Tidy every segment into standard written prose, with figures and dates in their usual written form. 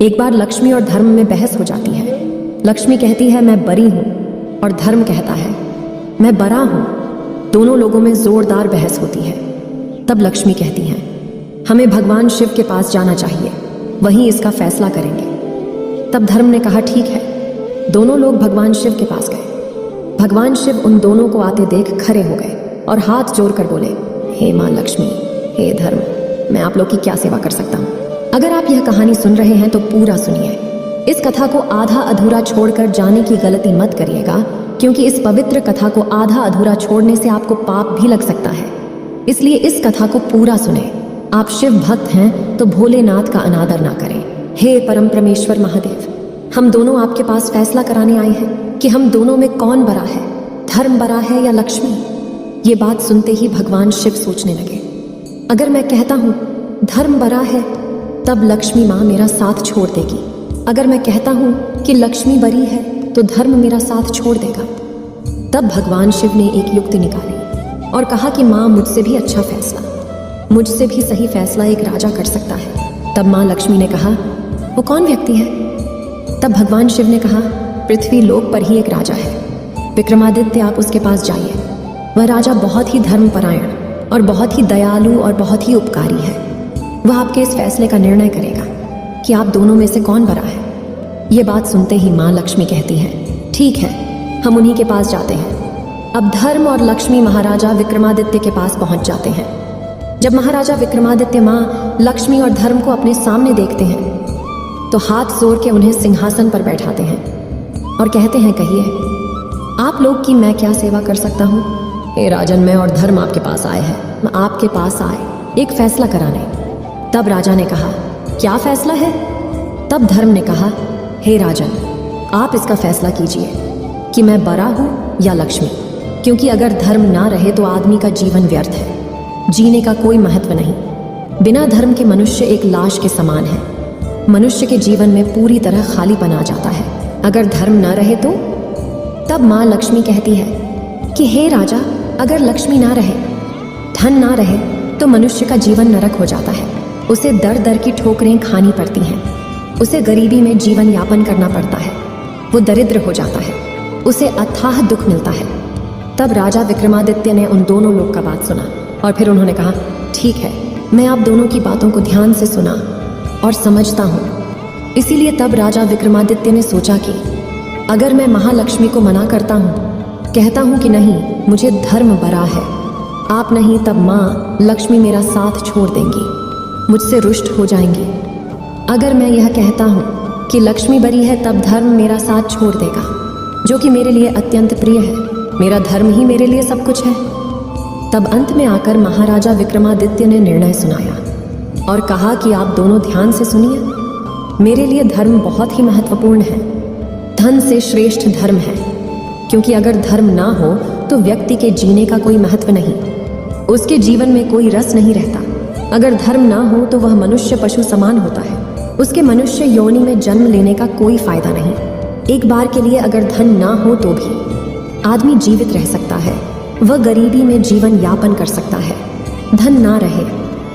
एक बार लक्ष्मी और धर्म में बहस हो जाती है। लक्ष्मी कहती है मैं बरी हूं और धर्म कहता है मैं बरा हूं। दोनों लोगों में जोरदार बहस होती है। तब लक्ष्मी कहती है हमें भगवान शिव के पास जाना चाहिए, वहीं इसका फैसला करेंगे। तब धर्म ने कहा ठीक है। दोनों लोग भगवान शिव के पास गए। भगवान शिव उन दोनों को आते देख खड़े हो गए और हाथ जोड़कर बोले, हे माँ लक्ष्मी, हे धर्म, मैं आप लोग की क्या सेवा कर सकता हूँ। अगर आप यह कहानी सुन रहे हैं तो पूरा सुनिए। इस कथा को आधा अधूरा छोड़कर जाने की गलती मत करिएगा, क्योंकि इस पवित्र कथा को आधा अधूरा छोड़ने से आपको पाप भी लग सकता है। इसलिए इस कथा को पूरा सुने। आप शिव भक्त हैं तो भोलेनाथ का अनादर ना करें। हे परम परमेश्वर महादेव, हम दोनों आपके पास फैसला कराने आए हैं कि हम दोनों में कौन बड़ा है, धर्म बड़ा है या लक्ष्मी। ये बात सुनते ही भगवान शिव सोचने लगे, अगर मैं कहता हूँ धर्म बड़ा है तब लक्ष्मी माँ मेरा साथ छोड़ देगी। अगर मैं कहता हूँ कि लक्ष्मी बरी है तो धर्म मेरा साथ छोड़ देगा। तब भगवान शिव ने एक युक्ति निकाली और कहा कि माँ मुझसे भी अच्छा फैसला, मुझसे भी सही फैसला एक राजा कर सकता है। तब माँ लक्ष्मी ने कहा वो कौन व्यक्ति है। तब भगवान शिव ने कहा पृथ्वी लोक पर ही एक राजा है, विक्रमादित्य, आप उसके पास जाइए। वह राजा बहुत ही धर्मपरायण और बहुत ही दयालु और बहुत ही उपकारी है। वह आपके इस फैसले का निर्णय करेगा कि आप दोनों में से कौन बड़ा है। ये बात सुनते ही माँ लक्ष्मी कहती है ठीक है, हम उन्हीं के पास जाते हैं। अब धर्म और लक्ष्मी महाराजा विक्रमादित्य के पास पहुंच जाते हैं। जब महाराजा विक्रमादित्य माँ लक्ष्मी और धर्म को अपने सामने देखते हैं तो हाथ जोड़ के उन्हें सिंहासन पर बैठाते हैं और कहते हैं कहिए आप लोग की मैं क्या सेवा कर सकता हूँ। हे राजन, मैं और धर्म आपके पास आए हैं। मैं आपके पास आए एक फैसला कराने। तब राजा ने कहा क्या फैसला है। तब धर्म ने कहा हे राजन, आप इसका फैसला कीजिए कि मैं बरा हूं या लक्ष्मी, क्योंकि अगर धर्म ना रहे तो आदमी का जीवन व्यर्थ है, जीने का कोई महत्व नहीं। बिना धर्म के मनुष्य एक लाश के समान है। मनुष्य के जीवन में पूरी तरह खालीपन आ जाता है अगर धर्म ना रहे तो। तब माँ लक्ष्मी कहती है कि हे राजा, अगर लक्ष्मी ना रहे, धन ना रहे तो मनुष्य का जीवन नरक हो जाता है। उसे दर दर की ठोकरें खानी पड़ती हैं, उसे गरीबी में जीवन यापन करना पड़ता है, वो दरिद्र हो जाता है, उसे अथाह दुख मिलता है। तब राजा विक्रमादित्य ने उन दोनों लोग का बात सुना और फिर उन्होंने कहा ठीक है, मैं आप दोनों की बातों को ध्यान से सुना और समझता हूँ। इसीलिए तब राजा विक्रमादित्य ने सोचा कि अगर मैं महालक्ष्मी को मना करता हूँ, कहता हूँ कि नहीं मुझे धर्म बरा है, आप नहीं, तब माँ लक्ष्मी मेरा साथ छोड़ देंगी, मुझसे रुष्ट हो जाएंगी। अगर मैं यह कहता हूँ कि लक्ष्मी बरी है तब धर्म मेरा साथ छोड़ देगा, जो कि मेरे लिए अत्यंत प्रिय है। मेरा धर्म ही मेरे लिए सब कुछ है। तब अंत में आकर महाराजा विक्रमादित्य ने निर्णय सुनाया और कहा कि आप दोनों ध्यान से सुनिए। मेरे लिए धर्म बहुत ही महत्वपूर्ण है, धन से श्रेष्ठ धर्म है, क्योंकि अगर धर्म ना हो तो व्यक्ति के जीने का कोई महत्व नहीं, उसके जीवन में कोई रस नहीं रहता। अगर धर्म ना हो तो वह मनुष्य पशु समान होता है, उसके मनुष्य योनि में जन्म लेने का कोई फायदा नहीं। एक बार के लिए अगर धन ना हो तो भी आदमी जीवित रह सकता है, वह गरीबी में जीवन यापन कर सकता है। धन ना रहे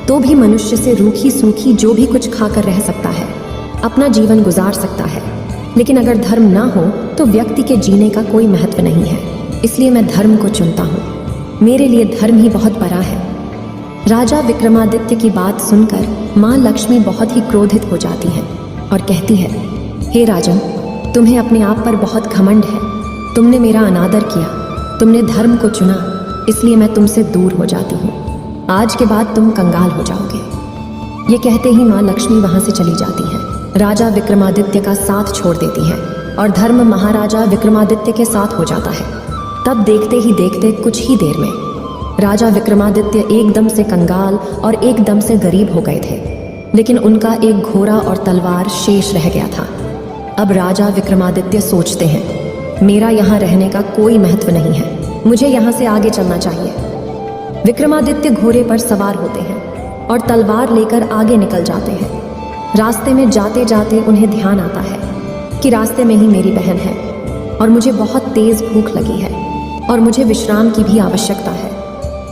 तो भी मनुष्य से रूखी सूखी जो भी कुछ खाकर रह सकता है, अपना जीवन गुजार सकता है। लेकिन अगर धर्म ना हो तो व्यक्ति के जीने का कोई महत्व नहीं है। इसलिए मैं धर्म को चुनता हूँ, मेरे लिए धर्म ही बहुत बड़ा है। राजा विक्रमादित्य की बात सुनकर माँ लक्ष्मी बहुत ही क्रोधित हो जाती है और कहती है हे राजन, तुम्हें अपने आप पर बहुत घमंड है, तुमने मेरा अनादर किया, तुमने धर्म को चुना, इसलिए मैं तुमसे दूर हो जाती हूँ। आज के बाद तुम कंगाल हो जाओगे। ये कहते ही माँ लक्ष्मी वहाँ से चली जाती है। राजा विक्रमादित्य का साथ छोड़ देती है और धर्म महाराजा विक्रमादित्य के साथ हो जाता है। तब देखते ही देखते कुछ ही देर में राजा विक्रमादित्य एकदम से कंगाल और एकदम से गरीब हो गए थे, लेकिन उनका एक घोड़ा और तलवार शेष रह गया था। अब राजा विक्रमादित्य सोचते हैं मेरा यहाँ रहने का कोई महत्व नहीं है, मुझे यहाँ से आगे चलना चाहिए। विक्रमादित्य घोड़े पर सवार होते हैं और तलवार लेकर आगे निकल जाते हैं। रास्ते में जाते जाते उन्हें ध्यान आता है कि रास्ते में ही मेरी बहन है और मुझे बहुत तेज भूख लगी है और मुझे विश्राम की भी आवश्यकता है।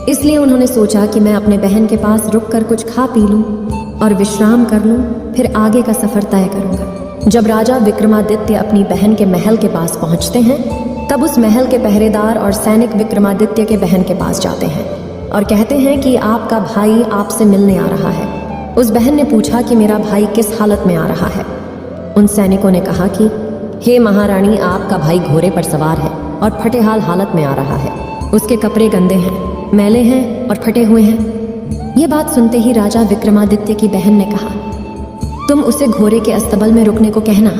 इसलिए उन्होंने सोचा कि मैं अपने बहन के पास रुककर कुछ खा पी लूं और विश्राम कर लूं, फिर आगे का सफर तय करूंगा। जब राजा विक्रमादित्य अपनी बहन के महल के पास पहुंचते हैं, तब उस महल के पहरेदार और सैनिक विक्रमादित्य के बहन के पास जाते हैं और कहते हैं कि आपका भाई आपसे मिलने आ रहा है। उस बहन ने पूछा कि मेरा भाई किस हालत में आ रहा है। उन सैनिकों ने कहा कि हे महारानी, आपका भाई घोड़े पर सवार है और फटे हालत में आ रहा है। उसके कपड़े गंदे हैं, मैले हैं और फटे हुए हैं। ये बात सुनते ही राजा विक्रमादित्य की बहन ने कहा, तुम उसे घोड़े के अस्तबल में रुकने को कहना,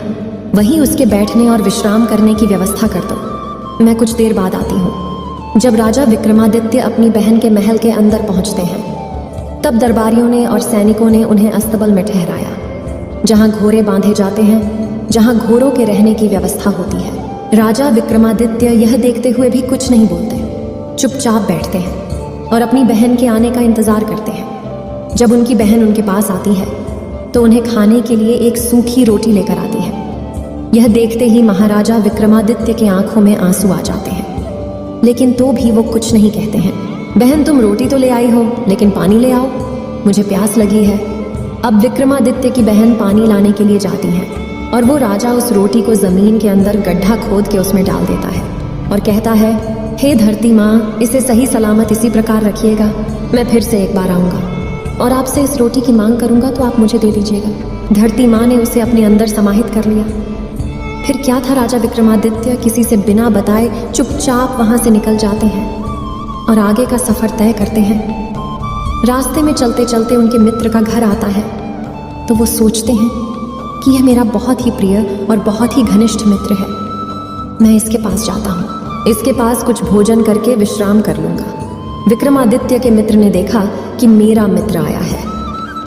वहीं उसके बैठने और विश्राम करने की व्यवस्था कर दो। मैं कुछ देर बाद आती हूँ। जब राजा विक्रमादित्य अपनी बहन के महल के अंदर पहुंचते हैं, तब दरबारियों ने और सैनिकों ने उन्हें अस्तबल में ठहराया, जहां घोड़े बांधे जाते हैं, जहां घोड़ों के रहने की व्यवस्था होती है। राजा विक्रमादित्य यह देखते हुए भी कुछ नहीं बोलते, चुपचाप बैठते हैं और अपनी बहन के आने का इंतजार करते हैं। जब उनकी बहन उनके पास आती है तो उन्हें खाने के लिए एक सूखी रोटी लेकर आती है। यह देखते ही महाराजा विक्रमादित्य के आंखों में आंसू आ जाते हैं, लेकिन तो भी वो कुछ नहीं कहते हैं। बहन, तुम रोटी तो ले आई हो, लेकिन पानी ले आओ, मुझे प्यास लगी है। अब विक्रमादित्य की बहन पानी लाने के लिए जाती है और वो राजा उस रोटी को जमीन के अंदर गड्ढा खोद के उसमें डाल देता है और कहता है, हे धरती माँ, इसे सही सलामत इसी प्रकार रखिएगा। मैं फिर से एक बार आऊँगा और आपसे इस रोटी की मांग करूँगा तो आप मुझे दे दीजिएगा। धरती माँ ने उसे अपने अंदर समाहित कर लिया। फिर क्या था, राजा विक्रमादित्य किसी से बिना बताए चुपचाप वहाँ से निकल जाते हैं और आगे का सफ़र तय करते हैं। रास्ते में चलते चलते उनके मित्र का घर आता है तो वो सोचते हैं कि यह मेरा बहुत ही प्रिय और बहुत ही घनिष्ठ मित्र है। मैं इसके पास जाता हूँ, इसके पास कुछ भोजन करके विश्राम कर लूँगा। विक्रमादित्य के मित्र ने देखा कि मेरा मित्र आया है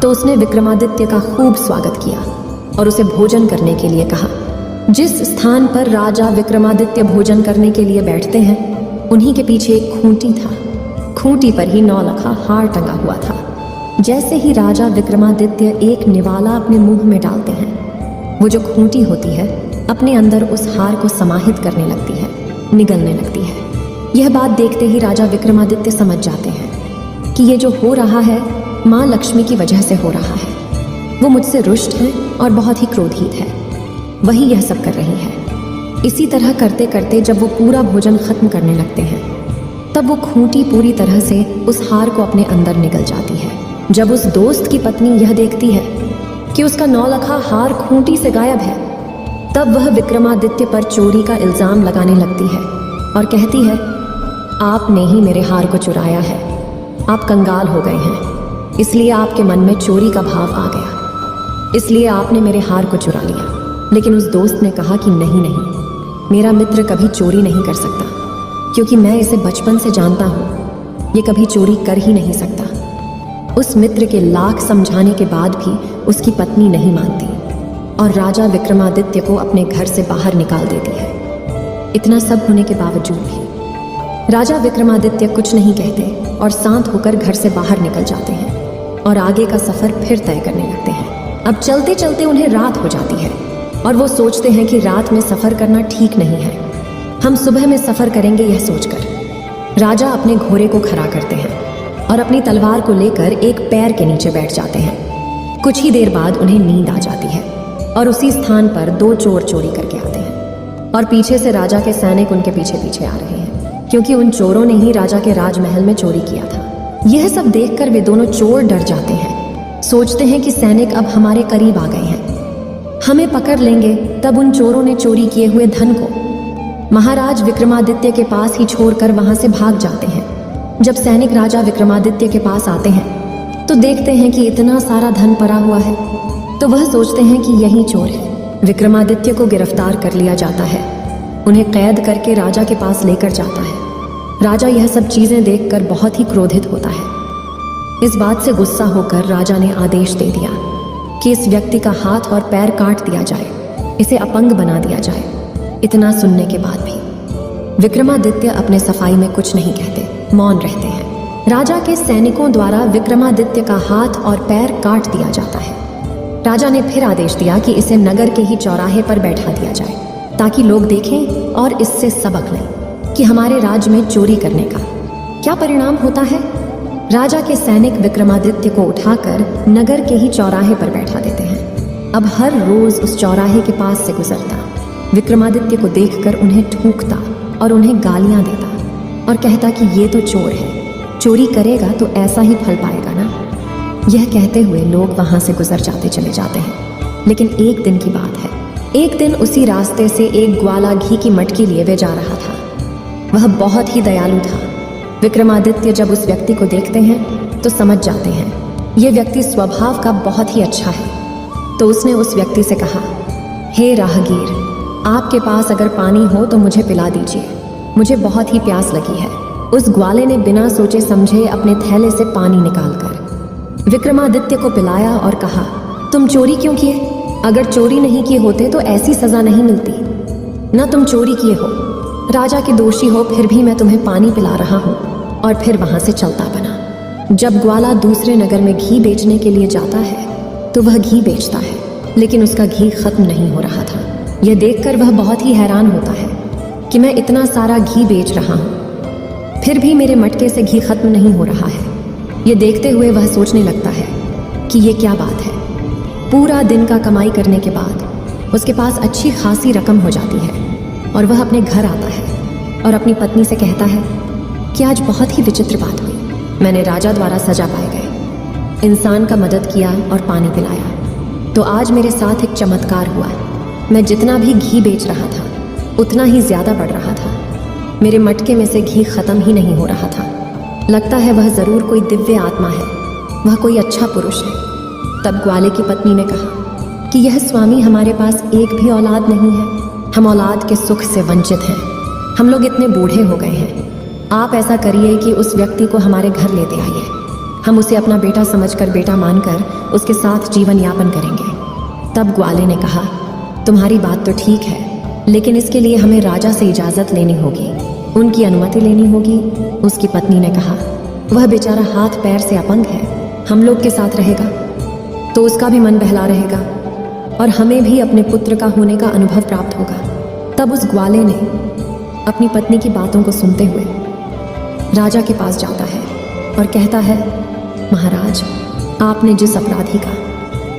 तो उसने विक्रमादित्य का खूब स्वागत किया और उसे भोजन करने के लिए कहा। जिस स्थान पर राजा विक्रमादित्य भोजन करने के लिए बैठते हैं, उन्हीं के पीछे एक खूंटी था। खूंटी पर ही 9 लखा हार टंगा हुआ था। जैसे ही राजा विक्रमादित्य एक निवाला अपने मुंह में डालते हैं, वो जो खूंटी होती है अपने अंदर उस हार को समाहित करने लगती है, निगलने लगती है। यह बात देखते ही राजा विक्रमादित्य समझ जाते हैं कि ये जो हो रहा है माँ लक्ष्मी की वजह से हो रहा है। वो मुझसे रुष्ट है और बहुत ही क्रोधित है, वही यह सब कर रही है। इसी तरह करते करते जब वो पूरा भोजन खत्म करने लगते हैं, तब वो खूंटी पूरी तरह से उस हार को अपने अंदर निगल जाती है। जब उस दोस्त की पत्नी यह देखती है कि उसका 9 लखा हार खूंटी से गायब है, तब वह विक्रमादित्य पर चोरी का इल्जाम लगाने लगती है और कहती है, आपने ही मेरे हार को चुराया है। आप कंगाल हो गए हैं, इसलिए आपके मन में चोरी का भाव आ गया, इसलिए आपने मेरे हार को चुरा लिया। लेकिन उस दोस्त ने कहा कि नहीं, मेरा मित्र कभी चोरी नहीं कर सकता, क्योंकि मैं इसे बचपन से जानता हूँ, ये कभी चोरी कर ही नहीं सकता। उस मित्र के लाख समझाने के बाद भी उसकी पत्नी नहीं मानती और राजा विक्रमादित्य को अपने घर से बाहर निकाल देती है। इतना सब होने के बावजूद भी राजा विक्रमादित्य कुछ नहीं कहते और शांत होकर घर से बाहर निकल जाते हैं और आगे का सफर फिर तय करने लगते हैं। अब चलते चलते उन्हें रात हो जाती है और वो सोचते हैं कि रात में सफर करना ठीक नहीं है, हम सुबह में सफर करेंगे। यह सोचकर राजा अपने घोड़े को खड़ा करते हैं और अपनी तलवार को लेकर एक पैर के नीचे बैठ जाते हैं। कुछ ही देर बाद उन्हें नींद आ जाती है और उसी स्थान पर 2 चोर चोरी करके आते हैं और पीछे से राजा के सैनिक उनके पीछे पीछे आ रहे हैं, क्योंकि उन चोरों ने ही राजा के राजमहल में चोरी किया था। यह सब देखकर वे दोनों चोर डर जाते हैं, सोचते हैं कि सैनिक अब हमारे करीब आ गए हैं, हमें पकड़ लेंगे। तब उन चोरों ने चोरी किए हुए धन को महाराज विक्रमादित्य के पास ही छोड़कर वहां से भाग जाते हैं। जब सैनिक राजा विक्रमादित्य के पास आते हैं तो देखते हैं कि इतना सारा धन पड़ा हुआ है, तो वह सोचते हैं कि यही चोर है। विक्रमादित्य को गिरफ्तार कर लिया जाता है, उन्हें कैद करके राजा के पास लेकर जाता है। राजा यह सब चीजें देखकर बहुत ही क्रोधित होता है। इस बात से गुस्सा होकर राजा ने आदेश दे दिया कि इस व्यक्ति का हाथ और पैर काट दिया जाए, इसे अपंग बना दिया जाए। इतना सुनने के बाद भी विक्रमादित्य अपने सफाई में कुछ नहीं कहते, मौन रहते हैं। राजा के सैनिकों द्वारा विक्रमादित्य का हाथ और पैर काट दिया जाता है। राजा ने फिर आदेश दिया कि इसे नगर के ही चौराहे पर बैठा दिया जाए, ताकि लोग देखें और इससे सबक लें कि हमारे राज्य में चोरी करने का क्या परिणाम होता है। राजा के सैनिक विक्रमादित्य को उठाकर नगर के ही चौराहे पर बैठा देते हैं अब हर रोज उस चौराहे के पास से गुजरता, विक्रमादित्य को देखकर उन्हें ठूकता और उन्हें गालियां देता और कहता कि ये तो चोर है, चोरी करेगा तो ऐसा ही फल पाएगा ना। यह कहते हुए लोग वहां से गुजर जाते चले जाते हैं। लेकिन एक दिन की बात है, एक दिन उसी रास्ते से एक ग्वाला घी की मटकी लिए हुए जा रहा था। वह बहुत ही दयालु था। विक्रमादित्य जब उस व्यक्ति को देखते हैं तो समझ जाते हैं ये व्यक्ति स्वभाव का बहुत ही अच्छा है। तो उसने उस व्यक्ति से कहा, हे राहगीर, आपके पास अगर पानी हो तो मुझे पिला दीजिए, मुझे बहुत ही प्यास लगी है। उस ग्वाले ने बिना सोचे समझे अपने थैले से पानी निकालकर विक्रमादित्य को पिलाया और कहा, तुम चोरी क्यों किए? अगर चोरी नहीं किए होते तो ऐसी सजा नहीं मिलती। न तुम चोरी किए हो, राजा के दोषी हो, फिर भी मैं तुम्हें पानी पिला रहा हूँ। और फिर वहां से चलता बना। जब ग्वाला दूसरे नगर में घी बेचने के लिए जाता है तो वह घी बेचता है, लेकिन उसका घी खत्म नहीं हो रहा था। यह देखकर वह बहुत ही हैरान होता है कि मैं इतना सारा घी बेच रहा हूँ, फिर भी मेरे मटके से घी खत्म नहीं हो रहा है। ये देखते हुए वह सोचने लगता है कि ये क्या बात है। पूरा दिन का कमाई करने के बाद उसके पास अच्छी खासी रकम हो जाती है और वह अपने घर आता है और अपनी पत्नी से कहता है कि आज बहुत ही विचित्र बात हुई। मैंने राजा द्वारा सजा पाए गए, इंसान का मदद किया और पानी पिलाया, तो आज मेरे साथ एक चमत्कार हुआ। मैं जितना भी घी बेच रहा था उतना ही ज्यादा बढ़ रहा था। मेरे मटके में से घी खत्म ही नहीं हो रहा था। लगता है वह जरूर कोई दिव्य आत्मा है, वह कोई अच्छा पुरुष है। तब ग्वाले की पत्नी ने कहा कि यह स्वामी, हमारे पास एक भी औलाद नहीं है, हम औलाद के सुख से वंचित हैं, हम लोग इतने बूढ़े हो गए हैं। आप ऐसा करिए कि उस व्यक्ति को हमारे घर लेते आइए, हम उसे अपना बेटा समझकर, बेटा मानकर उसके साथ जीवन यापन करेंगे। तब ग्वाले ने कहा, तुम्हारी बात तो ठीक है, लेकिन इसके लिए हमें राजा से इजाज़त लेनी होगी, उनकी अनुमति लेनी होगी। उसकी पत्नी ने कहा, वह बेचारा हाथ पैर से अपंग है, हम लोग के साथ रहेगा तो उसका भी मन बहला रहेगा और हमें भी अपने पुत्र का होने का अनुभव प्राप्त होगा। तब उस ग्वाले ने अपनी पत्नी की बातों को सुनते हुए राजा के पास जाता है और कहता है, महाराज, आपने जिस अपराधी का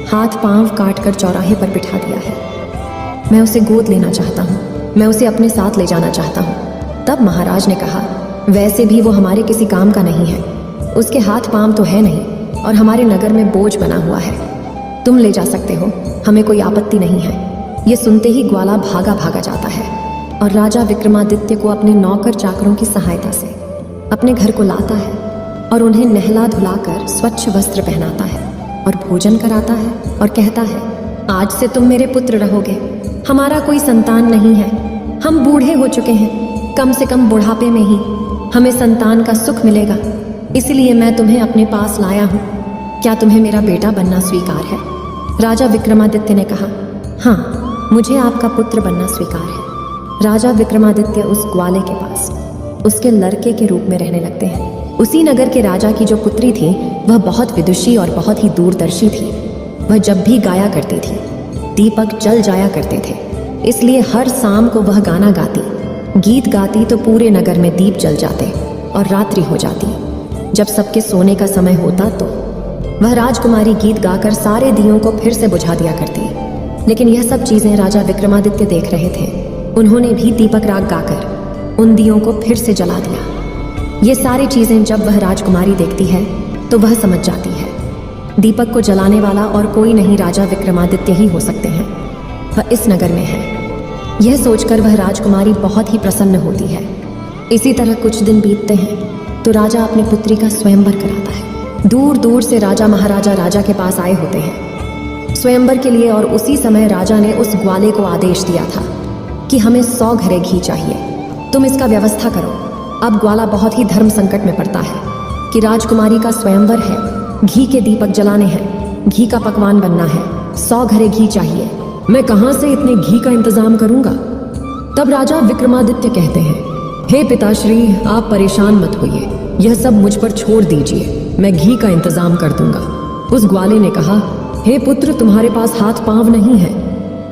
हाथ पांव काटकर चौराहे पर बिठा दिया है, मैं उसे गोद लेना चाहता हूँ, मैं उसे अपने साथ ले जाना चाहता हूँ। तब महाराज ने कहा, वैसे भी वो हमारे किसी काम का नहीं है, उसके हाथ पांव तो है नहीं और हमारे नगर में बोझ बना हुआ है, तुम ले जा सकते हो, हमें कोई आपत्ति नहीं है। ये सुनते ही ग्वाला भागा भागा जाता है और राजा विक्रमादित्य को अपने नौकर चाकरों की सहायता से अपने घर को लाता है और उन्हें नहला धुलाकर स्वच्छ वस्त्र पहनाता है और भोजन कराता है और कहता है, आज से तुम मेरे पुत्र रहोगे, हमारा कोई संतान नहीं है, हम बूढ़े हो चुके हैं, कम से कम बुढ़ापे में ही हमें संतान का सुख मिलेगा, इसलिए मैं तुम्हें अपने पास लाया हूँ। क्या तुम्हें मेरा बेटा बनना स्वीकार है? राजा विक्रमादित्य ने कहा, हाँ, मुझे आपका पुत्र बनना स्वीकार है। राजा विक्रमादित्य उस ग्वाले के पास उसके लड़के के रूप में रहने लगते हैं। उसी नगर के राजा की जो पुत्री थी वह बहुत विदुषी और बहुत ही दूरदर्शी थी। वह जब भी गाया करती थी दीपक जल जाया करते थे, इसलिए हर शाम को वह गाना गाती, गीत गाती तो पूरे नगर में दीप जल जाते और रात्रि हो जाती। जब सबके सोने का समय होता तो वह राजकुमारी गीत गाकर सारे दियों को फिर से बुझा दिया करती। लेकिन यह सब चीजें राजा विक्रमादित्य देख रहे थे। उन्होंने भी दीपक राग गाकर उन दियों को फिर से जला दिया। ये सारी चीजें जब वह राजकुमारी देखती है तो वह समझ जाती है दीपक को जलाने वाला और कोई नहीं, राजा विक्रमादित्य ही हो सकते हैं, वह इस नगर में है। यह सोचकर वह राजकुमारी बहुत ही प्रसन्न होती है। इसी तरह कुछ दिन बीतते हैं तो राजा अपनी पुत्री का स्वयंवर कराता है। दूर दूर से राजा महाराजा राजा के पास आए होते हैं स्वयंवर के लिए, और उसी समय राजा ने उस ग्वाले को आदेश दिया था कि हमें 100 घड़े घी चाहिए, तुम इसका व्यवस्था करो। अब ग्वाला बहुत ही धर्म संकट में पड़ता है कि राजकुमारी का स्वयंवर है, घी के दीपक जलाने हैं, घी का पकवान बनना है, 100 घड़े घी चाहिए, मैं कहाँ से इतने घी का इंतजाम करूंगा। तब राजा विक्रमादित्य कहते हैं, हे पिताश्री, आप परेशान मत होइए, यह सब मुझ पर छोड़ दीजिए, मैं घी का इंतजाम कर दूंगा। उस ग्वाले ने कहा, हे पुत्र, तुम्हारे पास हाथ पांव नहीं है,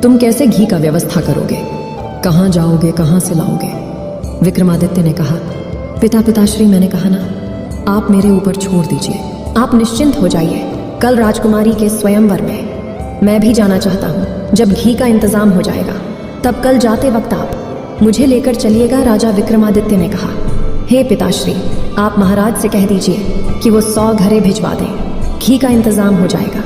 तुम कैसे घी का व्यवस्था करोगे, कहाँ जाओगे, कहाँ से लाओगे। विक्रमादित्य ने कहा, पिताश्री, मैंने कहा ना, आप मेरे ऊपर छोड़ दीजिए, आप निश्चिंत हो जाइए, कल राजकुमारी के स्वयंवर में मैं भी जाना चाहता हूँ। जब घी का इंतजाम हो जाएगा तब कल जाते वक्त आप मुझे लेकर चलिएगा, राजा विक्रमादित्य ने कहा। हे पिताश्री, आप महाराज से कह दीजिए कि वो 100 घड़े भिजवा दें, घी का इंतजाम हो जाएगा।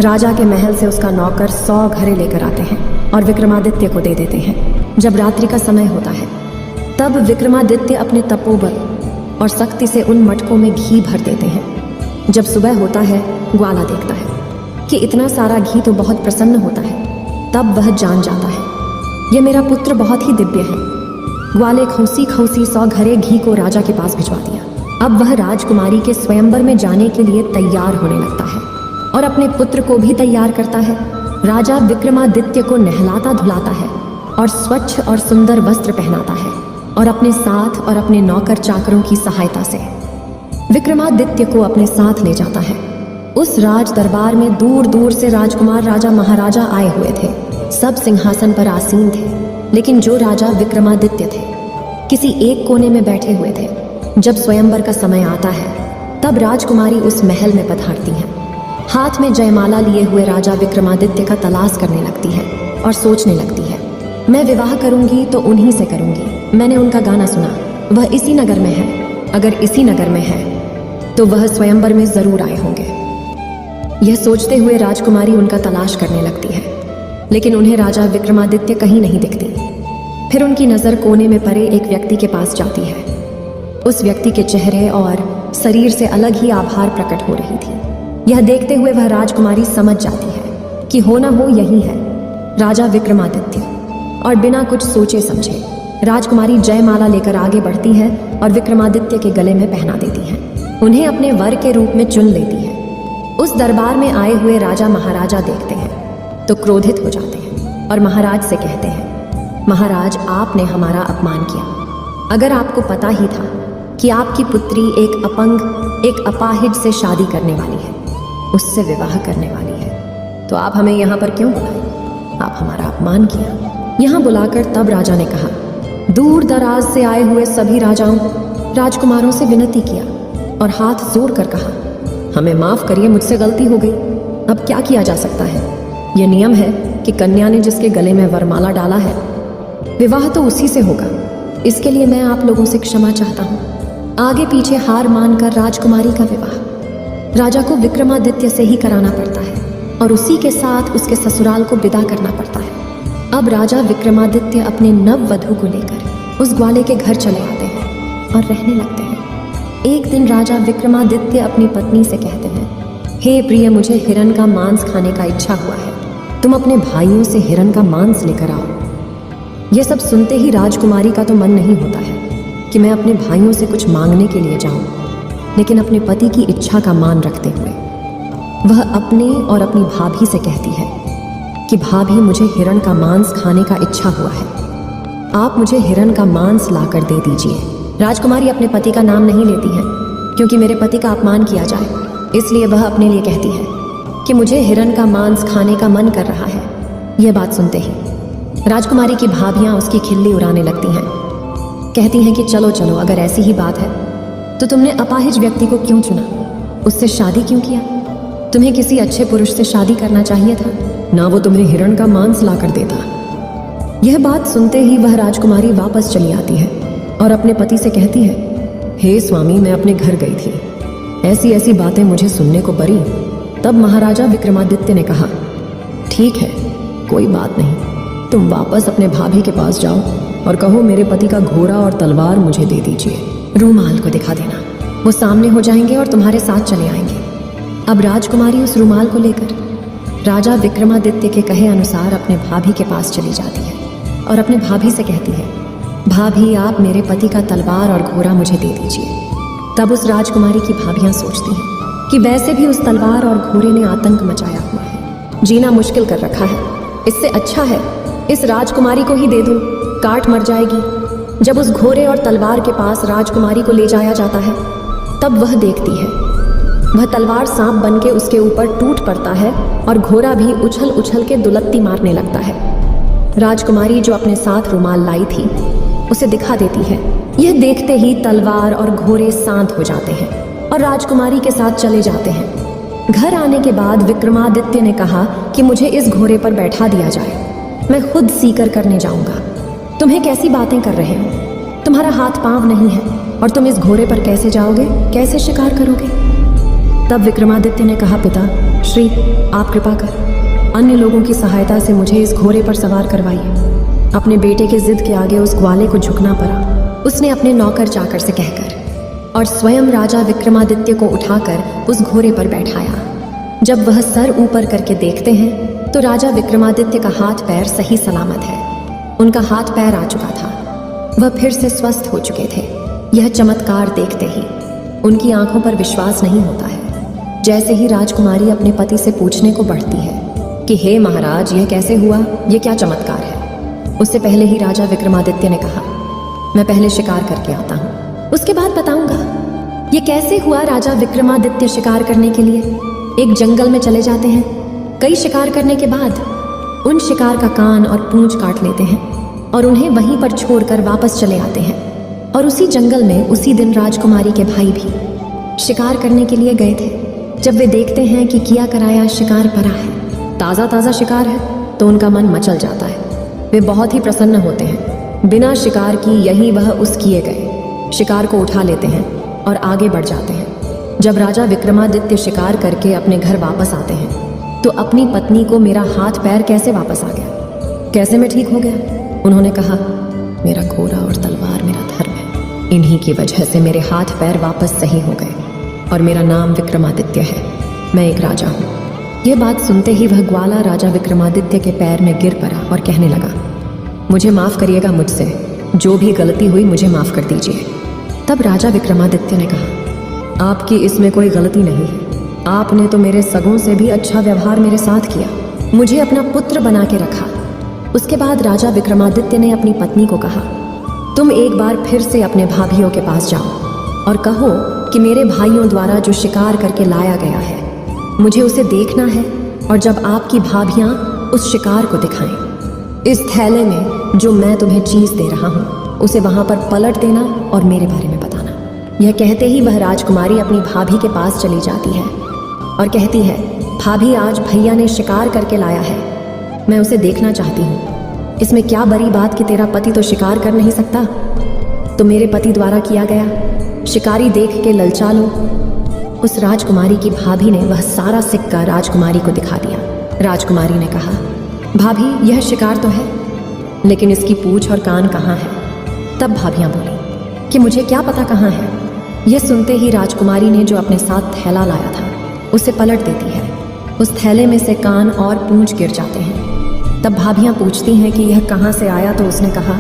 राजा के महल से उसका नौकर 100 घड़े लेकर आते हैं और विक्रमादित्य को दे देते हैं। जब रात्रि का समय होता है तब विक्रमादित्य अपने तपोबल और शक्ति से उन मटकों में घी भर देते हैं। जब सुबह होता है, ग्वाला देखता है कि इतना सारा घी तो बहुत प्रसन्न होता है। तब वह जान जाता है ये मेरा पुत्र बहुत ही दिव्य है। ग्वाले खौसी खौसी 100 घड़े घी को राजा के पास भिजवा दिया। अब वह राजकुमारी के स्वयंवर में जाने के लिए तैयार होने लगता है और अपने पुत्र को भी तैयार करता है। राजा विक्रमादित्य को नहलाता धुलाता है और स्वच्छ और सुंदर वस्त्र पहनाता है और अपने साथ और अपने नौकर चाकरों की सहायता से विक्रमादित्य को अपने साथ ले जाता है। उस राज दरबार में दूर दूर से राजकुमार, राजा, महाराजा आए हुए थे। सब सिंहासन पर आसीन थे, लेकिन जो राजा विक्रमादित्य थे किसी एक कोने में बैठे हुए थे। जब स्वयंवर का समय आता है तब राजकुमारी उस महल में पधारती हैं। हाथ में जयमाला लिए हुए राजा विक्रमादित्य का तलाश करने लगती है और सोचने लगती है, मैं विवाह करूंगी तो उन्हीं से करूंगी। मैंने उनका गाना सुना, वह इसी नगर में है। अगर इसी नगर में है तो वह स्वयंवर में जरूर आए होंगे। यह सोचते हुए राजकुमारी उनका तलाश करने लगती है, लेकिन उन्हें राजा विक्रमादित्य कहीं नहीं दिखती। फिर उनकी नजर कोने में पड़े एक व्यक्ति के पास जाती है। उस व्यक्ति के चेहरे और शरीर से अलग ही आभार प्रकट हो रही थी। यह देखते हुए वह राजकुमारी समझ जाती है कि हो ना हो यही है राजा विक्रमादित्य, और बिना कुछ सोचे समझे राजकुमारी जयमाला लेकर आगे बढ़ती है और विक्रमादित्य के गले में पहना देती है। उन्हें अपने वर के रूप में चुन लेती है। उस दरबार में आए हुए राजा महाराजा देखते हैं तो क्रोधित हो जाते हैं और महाराज से कहते हैं, महाराज, आपने हमारा अपमान किया। अगर आपको पता ही था कि आपकी पुत्री एक अपंग, एक अपाहिज से शादी करने वाली है, उससे विवाह करने वाली है, तो आप हमें यहाँ पर क्यों बुलाए? आप हमारा अपमान किया। यहाँ बुलाकर तब राजा ने कहा, दूर दराज से आए हुए सभी राजाओं, राजकुमारों से विनती किया और हाथ जोड़ कर कहा, हमें माफ करिए, मुझसे गलती हो गई। अब क्या किया जा सकता है? यह नियम है कि कन्या ने जिसके गले में वरमाला डाला है, विवाह तो उसी से होगा। इसके लिए मैं आप लोगों से क्षमा चाहता हूँ। आगे पीछे हार मानकर राजकुमारी का विवाह राजा को विक्रमादित्य से ही कराना पड़ता है और उसी के साथ उसके ससुराल को विदा करना पड़ता है। अब राजा विक्रमादित्य अपने नववधू को लेकर उस ग्वाले के घर चले आते हैं और रहने लगते हैं। एक दिन राजा विक्रमादित्य अपनी पत्नी से कहते हैं, हे प्रिय, मुझे हिरण का मांस खाने का इच्छा हुआ है, तुम अपने भाइयों से हिरण का मांस लेकर आओ। यह सब सुनते ही राजकुमारी का तो मन नहीं होता है कि मैं अपने भाइयों से कुछ मांगने के लिए जाऊं, लेकिन अपने पति की इच्छा का मान रखते हुए वह अपने और अपनी भाभी से कहती है कि भाभी, मुझे हिरण का मांस खाने का इच्छा हुआ है, आप मुझे हिरण का मांस लाकर दे दीजिए। राजकुमारी अपने पति का नाम नहीं लेती है, क्योंकि मेरे पति का अपमान किया जाए, इसलिए वह अपने लिए कहती है कि मुझे हिरण का मांस खाने का मन कर रहा है। यह बात सुनते ही राजकुमारी की भाभियां उसकी खिल्ली उड़ाने लगती हैं। कहती हैं कि चलो चलो, अगर ऐसी ही बात है तो तुमने अपाहिज व्यक्ति को क्यों चुना? उससे शादी क्यों किया? तुम्हें किसी अच्छे पुरुष से शादी करना चाहिए था ना, वो तुम्हें हिरण का मांस लाकर देता। यह बात सुनते ही वह राजकुमारी वापस चली आती है और अपने पति से कहती है, हे स्वामी, मैं अपने घर गई थी, ऐसी ऐसी बातें मुझे सुनने को पड़ी। तब महाराजा विक्रमादित्य ने कहा, ठीक है, कोई बात नहीं, तुम वापस अपने भाभी के पास जाओ और कहो मेरे पति का घोड़ा और तलवार मुझे दे दीजिए। रूमाल को दिखा देना, वो सामने हो जाएंगे और तुम्हारे साथ चले आएंगे। अब राजकुमारी उस रूमाल को लेकर राजा विक्रमादित्य के कहे अनुसार अपने भाभी के पास चली जाती है और अपने भाभी से कहती है, भाभी, आप मेरे पति का तलवार और घोड़ा मुझे दे दीजिए। तब उस राजकुमारी की भाभियां सोचती हैं कि वैसे भी उस तलवार और घोड़े ने आतंक मचाया हुआ है, जीना मुश्किल कर रखा है, इससे अच्छा है इस राजकुमारी को ही दे दूं, काट मर जाएगी। जब उस घोड़े और तलवार के पास राजकुमारी को ले जाया जाता है तब वह देखती है वह तलवार सांप बन के उसके ऊपर टूट पड़ता है और घोड़ा भी उछल उछल के दुलत्ती मारने लगता है। राजकुमारी जो अपने साथ रुमाल लाई थी उसे दिखा देती है। यह देखते ही तलवार और घोड़े शांत हो जाते हैं और राजकुमारी के साथ चले जाते हैं। घर आने के बाद विक्रमादित्य ने कहा कि मुझे इस घोड़े पर बैठा दिया जाए, मैं खुद सीकर करने जाऊंगा। तुम्हें कैसी बातें कर रहे हो? तुम्हारा हाथ पांव नहीं है और तुम इस घोड़े पर कैसे जाओगे, कैसे शिकार करोगे? तब विक्रमादित्य ने कहा, पिता श्री, आप कृपा कर अन्य लोगों की सहायता से मुझे इस घोड़े पर सवार करवाइए। अपने बेटे के जिद के आगे उस ग्वाले को झुकना पड़ा। उसने अपने नौकर चाकर से कहकर और स्वयं राजा विक्रमादित्य को उठाकर उस घोड़े पर बैठाया। जब वह सर ऊपर करके देखते हैं तो राजा विक्रमादित्य का हाथ पैर सही सलामत है। उनका हाथ पैर आ चुका था, वह फिर से स्वस्थ हो चुके थे। यह चमत्कार देखते ही उनकी आंखों पर विश्वास नहीं होता है। जैसे ही राजकुमारी अपने पति से पूछने को बढ़ती है कि हे महाराज, यह कैसे हुआ, यह क्या चमत्कार है, उससे पहले ही राजा विक्रमादित्य ने कहा, मैं पहले शिकार करके आता हूँ, उसके बाद बताऊंगा। ये कैसे हुआ? राजा विक्रमादित्य शिकार करने के लिए एक जंगल में चले जाते हैं। कई शिकार करने के बाद उन शिकार का कान और पूंछ काट लेते हैं और उन्हें वहीं पर छोड़कर वापस चले आते हैं। और उसी जंगल में उसी दिन राजकुमारी के भाई भी शिकार करने के लिए गए थे। जब वे देखते हैं कि किया कराया शिकार पड़ा है, ताज़ा ताज़ा शिकार है, तो उनका मन मचल जाता है। वे बहुत ही प्रसन्न होते हैं। बिना शिकार की यही वह उस किए गए शिकार को उठा लेते हैं और आगे बढ़ जाते हैं। जब राजा विक्रमादित्य शिकार करके अपने घर वापस आते हैं तो अपनी पत्नी को मेरा हाथ पैर कैसे वापस आ गया, कैसे मैं ठीक हो गया? उन्होंने कहा, मेरा घोड़ा और तलवार मेरा धर्म है। इन्हीं की वजह से मेरे हाथ पैर वापस सही हो गए और मेरा नाम विक्रमादित्य है। मैं एक राजा हूँ। यह बात सुनते ही वह ग्वाला राजा विक्रमादित्य के पैर में गिर पड़ा और कहने लगा, मुझे माफ़ करिएगा, मुझसे जो भी गलती हुई मुझे माफ़ कर दीजिए। तब राजा विक्रमादित्य ने कहा, आपकी इसमें कोई गलती नहीं है। आपने तो मेरे सगों से भी अच्छा व्यवहार मेरे साथ किया, मुझे अपना पुत्र बना के रखा। उसके बाद राजा विक्रमादित्य ने अपनी पत्नी को कहा, तुम एक बार फिर से अपने भाभियों के पास जाओ और कहो कि मेरे भाइयों द्वारा जो शिकार करके लाया गया है मुझे उसे देखना है, और जब आपकी भाभियां उस शिकार को दिखाएं, इस थैले में जो मैं तुम्हें चीज दे रहा हूँ उसे वहां पर पलट देना और मेरे बारे में बताना। यह कहते ही वह राजकुमारी अपनी भाभी के पास चली जाती है और कहती है, भाभी, आज भैया ने शिकार करके लाया है, मैं उसे देखना चाहती हूँ। इसमें क्या बड़ी बात कि तेरा पति तो शिकार कर नहीं सकता, तो मेरे पति द्वारा किया गया शिकारी देख के ललचा लो। उस राजकुमारी की भाभी ने वह सारा सिक्का राजकुमारी को दिखा दिया। राजकुमारी ने कहा, भाभी, यह शिकार तो है, लेकिन इसकी पूंछ और कान कहाँ है? तब भाभियां बोली कि मुझे क्या पता कहाँ है। यह सुनते ही राजकुमारी ने जो अपने साथ थैला लाया था उसे पलट देती है। उस थैले में से कान और पूंछ गिर जाते हैं। तब भाभियां पूछती हैं कि यह कहाँ से आया, तो उसने कहा,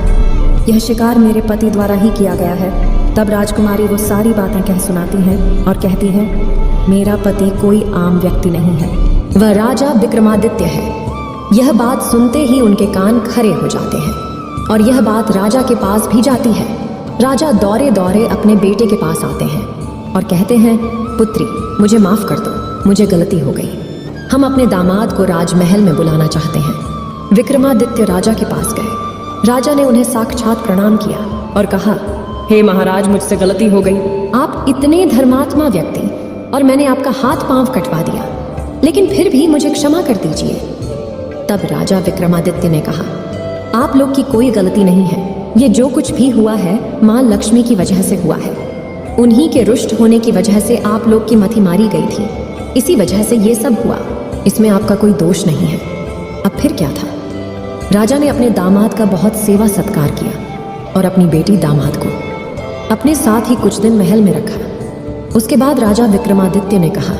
यह शिकार मेरे पति द्वारा ही किया गया है। तब राजकुमारी वो सारी बातें कह सुनाती हैं और कहती है, मेरा पति कोई आम व्यक्ति नहीं है, वह राजा विक्रमादित्य है। यह बात सुनते ही उनके कान खड़े हो जाते हैं और यह बात राजा के पास भी जाती है। राजा दौड़े दौड़े अपने बेटे के पास आते हैं और कहते हैं, पुत्री, मुझे माफ कर दो, मुझे गलती हो गई। हम अपने दामाद को राजमहल में बुलाना चाहते हैं। विक्रमादित्य राजा के पास गए। राजा ने उन्हें साक्षात प्रणाम किया और कहा, हे महाराज, मुझसे गलती हो गई। आप इतने धर्मात्मा व्यक्ति और मैंने आपका हाथ पांव कटवा दिया, लेकिन फिर भी मुझे क्षमा कर दीजिए। तब राजा विक्रमादित्य ने कहा, आप लोग की कोई गलती नहीं है, ये जो कुछ भी हुआ है माँ लक्ष्मी की वजह से हुआ है। उन्हीं के रुष्ट होने की वजह से आप लोग की मति मारी गई थी, इसी वजह से ये सब हुआ, इसमें आपका कोई दोष नहीं है। अब फिर क्या था? राजा ने अपने दामाद का बहुत सेवा सत्कार किया और अपनी बेटी दामाद को अपने साथ ही कुछ दिन महल में रखा। उसके बाद राजा विक्रमादित्य ने कहा,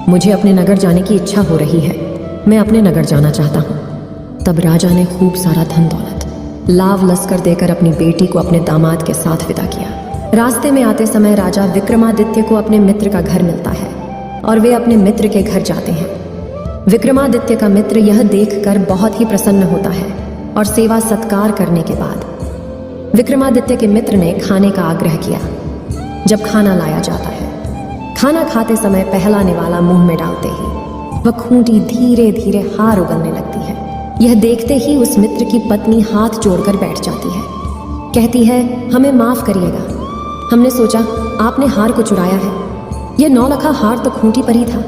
मुझे अपने नगर जाने की इच्छा हो रही है, मैं अपने नगर जाना चाहता हूँ। तब राजा ने खूब सारा धन दौलत, लाव लश्कर देकर अपनी बेटी को अपने दामाद के साथ विदा किया। रास्ते में आते समय राजा विक्रमादित्य को अपने मित्र का घर मिलता है और वे अपने मित्र के घर जाते हैं। विक्रमादित्य का मित्र यह देखकर बहुत ही प्रसन्न होता है और सेवा सत्कार करने के बाद विक्रमादित्य के मित्र ने खाने का आग्रह किया। जब खाना लाया जाता है, खाना खाते समय पहला निवाला मुंह में डालते ही वह खूंटी धीरे धीरे हार उगलने लगती है। यह देखते ही उस मित्र की पत्नी हाथ जोड़कर बैठ जाती है। कहती है, हमें माफ करिएगा, हमने सोचा आपने हार को चुराया है। यह 9 लखा हार तो खूंटी पर ही था,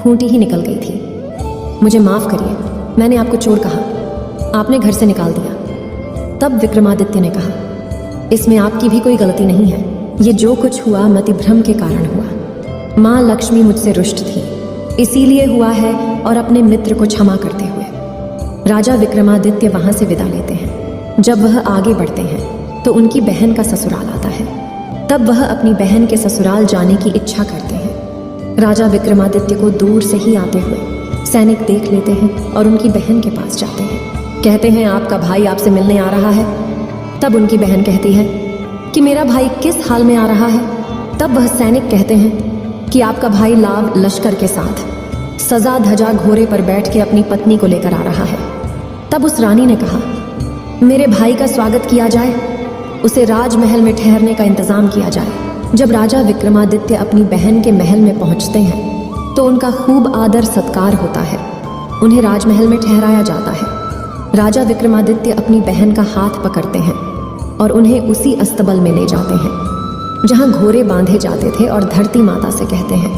खूंटी ही निकल गई थी। मुझे माफ करिए, मैंने आपको चोर कहा, आपने घर से निकाल दिया। तब विक्रमादित्य ने कहा, इसमें आपकी भी कोई गलती नहीं है, ये जो कुछ हुआ मतिभ्रम के कारण हुआ। माँ लक्ष्मी मुझसे रुष्ट थी, इसीलिए हुआ है, और अपने मित्र को क्षमा करते हुए राजा विक्रमादित्य वहां से विदा लेते हैं। जब वह आगे बढ़ते हैं तो उनकी बहन का ससुराल आता है। तब वह अपनी बहन के ससुराल जाने की इच्छा करते हैं। राजा विक्रमादित्य को दूर से ही आते हुए सैनिक देख लेते हैं और उनकी बहन के पास जाते हैं। कहते हैं, आपका भाई आपसे मिलने आ रहा है। तब उनकी बहन कहती है कि मेरा भाई किस हाल में आ रहा है। तब वह सैनिक कहते हैं कि आपका भाई लाव लश्कर के साथ सजा धजा घोड़े पर बैठ के अपनी पत्नी को लेकर आ रहा है। तब उस रानी ने कहा, मेरे भाई का स्वागत किया जाए, उसे राजमहल में ठहरने का इंतजाम किया जाए। जब राजा विक्रमादित्य अपनी बहन के महल में पहुंचते हैं तो उनका खूब आदर सत्कार होता है। उन्हें राजमहल में ठहराया जाता है। राजा विक्रमादित्य अपनी बहन का हाथ पकड़ते हैं और उन्हें उसी अस्तबल में ले जाते हैं जहां घोड़े बांधे जाते थे और धरती माता से कहते हैं,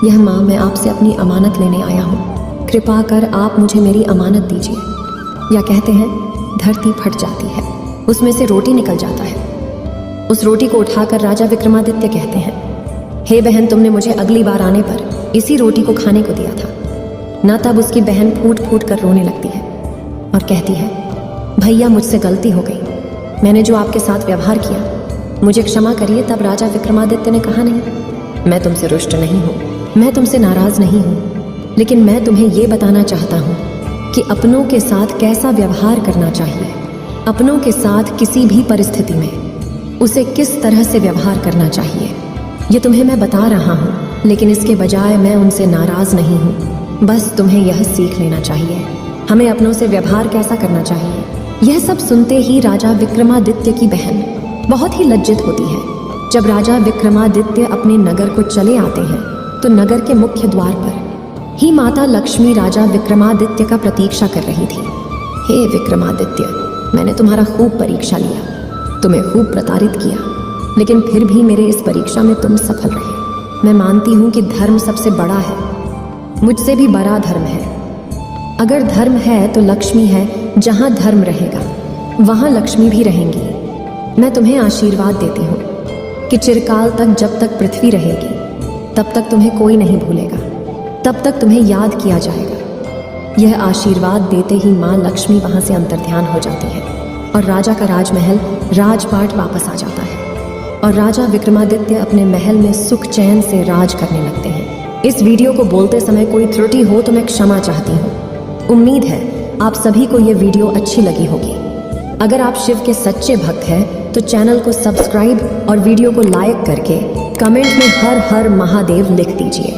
यह माँ, मैं आपसे अपनी अमानत लेने आया हूँ, कृपा कर आप मुझे मेरी अमानत दीजिए। या कहते हैं, धरती फट जाती है, उसमें से रोटी निकल जाता है। उस रोटी को उठाकर राजा विक्रमादित्य कहते हैं, हे बहन, तुमने मुझे अगली बार आने पर इसी रोटी को खाने को दिया था न। तब उसकी बहन फूट फूट कर रोने लगती है और कहती है, भैया मुझसे गलती हो गई, मैंने जो आपके साथ व्यवहार किया मुझे क्षमा करिए। तब राजा विक्रमादित्य ने कहा, नहीं, मैं तुमसे रुष्ट नहीं हूँ, मैं तुमसे नाराज नहीं हूँ, लेकिन मैं तुम्हें ये बताना चाहता हूँ कि अपनों के साथ कैसा व्यवहार करना चाहिए। अपनों के साथ किसी भी परिस्थिति में उसे किस तरह से व्यवहार करना चाहिए, ये तुम्हें मैं बता रहा हूँ, लेकिन इसके बजाय मैं उनसे नाराज नहीं हूँ। बस तुम्हें यह सीख लेना चाहिए, हमें अपनों से व्यवहार कैसा करना चाहिए। यह सब सुनते ही राजा विक्रमादित्य की बहन बहुत ही लज्जित होती है। जब राजा विक्रमादित्य अपने नगर को चले आते हैं तो नगर के मुख्य द्वार पर ही माता लक्ष्मी राजा विक्रमादित्य का प्रतीक्षा कर रही थी। हे विक्रमादित्य, मैंने तुम्हारा खूब परीक्षा लिया, तुम्हें खूब प्रताड़ित किया, लेकिन फिर भी मेरे इस परीक्षा में तुम सफल रहे। मैं मानती हूँ कि धर्म सबसे बड़ा है, मुझसे भी बड़ा धर्म है। अगर धर्म है तो लक्ष्मी है, जहाँ धर्म रहेगा वहाँ लक्ष्मी भी रहेंगी। मैं तुम्हें आशीर्वाद देती हूँ कि चिरकाल तक, जब तक पृथ्वी रहेगी तब तक तुम्हें कोई नहीं भूलेगा, तब तक तुम्हें याद किया जाएगा। यह आशीर्वाद देते ही माँ लक्ष्मी वहाँ से अंतर्ध्यान हो जाती है और राजा का राजमहल राजपाट वापस आ जाता है और राजा विक्रमादित्य अपने महल में सुख चैन से राज करने लगते हैं। इस वीडियो को बोलते समय कोई त्रुटि हो तो मैं क्षमा चाहती हूँ। उम्मीद है आप सभी को ये वीडियो अच्छी लगी होगी। अगर आप शिव के सच्चे भक्त हैं तो चैनल को सब्सक्राइब और वीडियो को लाइक करके कमेंट में हर हर महादेव लिख दीजिए।